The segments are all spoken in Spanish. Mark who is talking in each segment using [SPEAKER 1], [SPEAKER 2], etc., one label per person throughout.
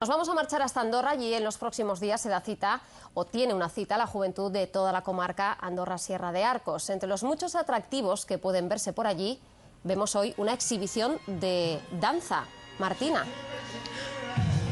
[SPEAKER 1] Nos vamos a marchar hasta Andorra y en los próximos días se da cita, o tiene una cita, la juventud de toda la comarca Andorra-Sierra de Arcos. Entre los muchos atractivos que pueden verse por allí, vemos hoy una exhibición de danza. Martina.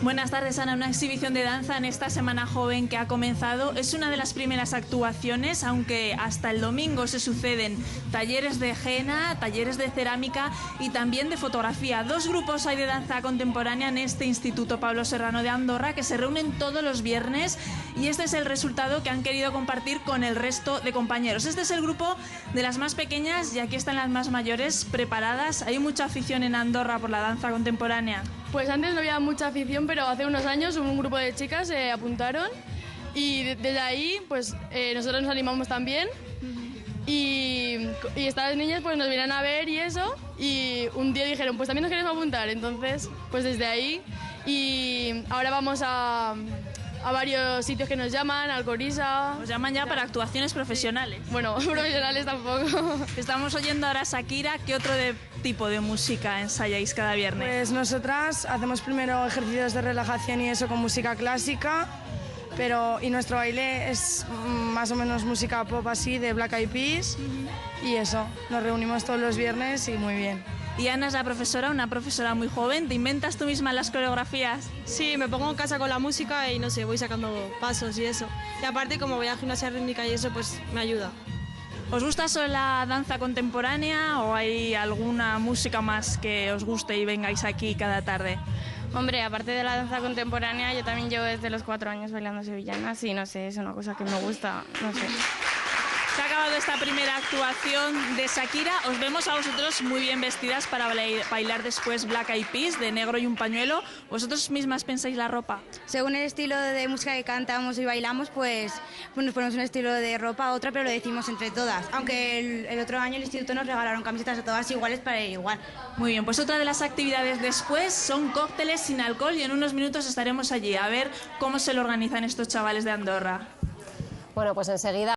[SPEAKER 2] Buenas tardes, Ana. Una exhibición de danza en esta Semana Joven que ha comenzado. Es una de las primeras actuaciones, aunque hasta el domingo se suceden talleres de henna, talleres de cerámica y también de fotografía. Dos grupos hay de danza contemporánea en este Instituto Pablo Serrano de Andorra que se reúnen todos los viernes y este es el resultado que han querido compartir con el resto de compañeros. Este es el grupo de las más pequeñas y aquí están las más mayores preparadas. ¿Hay mucha afición en Andorra por la danza contemporánea?
[SPEAKER 3] Pues antes no había mucha afición, pero hace unos años un grupo de chicas se apuntaron y desde ahí pues nosotros nos animamos también y estas niñas pues nos vienen a ver y eso, y un día dijeron pues también nos queremos apuntar, entonces pues desde ahí, y ahora vamos a varios sitios que nos llaman, Alcoriza.
[SPEAKER 2] Nos llaman ya para actuaciones profesionales.
[SPEAKER 3] Bueno, profesionales tampoco.
[SPEAKER 2] Estamos oyendo ahora a Shakira. ¿Qué otro tipo de música ensayáis cada viernes?
[SPEAKER 4] Pues nosotras hacemos primero ejercicios de relajación y eso con música clásica, y nuestro baile es más o menos música pop así, de Black Eyed Peas, y eso, nos reunimos todos los viernes y muy bien.
[SPEAKER 2] Y Ana es la profesora, una profesora muy joven. ¿Te inventas tú misma las coreografías?
[SPEAKER 5] Sí, me pongo en casa con la música y no sé, voy sacando pasos y eso. Y aparte, como voy a gimnasia rítmica y eso, pues me ayuda.
[SPEAKER 2] ¿Os gusta solo la danza contemporánea o hay alguna música más que os guste y vengáis aquí cada tarde?
[SPEAKER 6] Hombre, aparte de la danza contemporánea, yo también llevo desde los 4 años bailando sevillanas y no sé, es una cosa que me gusta, no sé.
[SPEAKER 2] Se ha acabado esta primera actuación de Shakira. Os vemos a vosotros muy bien vestidas para bailar después Black Eyed Peas, de negro y un pañuelo. ¿Vosotros mismas pensáis la ropa?
[SPEAKER 7] Según el estilo de música que cantamos y bailamos, pues nos ponemos un estilo de ropa, otra, pero lo decimos entre todas. Aunque el otro año el instituto nos regalaron camisetas a todas iguales para ir igual.
[SPEAKER 2] Muy bien, pues otra de las actividades después son cócteles sin alcohol y en unos minutos estaremos allí a ver cómo se lo organizan estos chavales de Andorra.
[SPEAKER 1] Bueno, pues enseguida...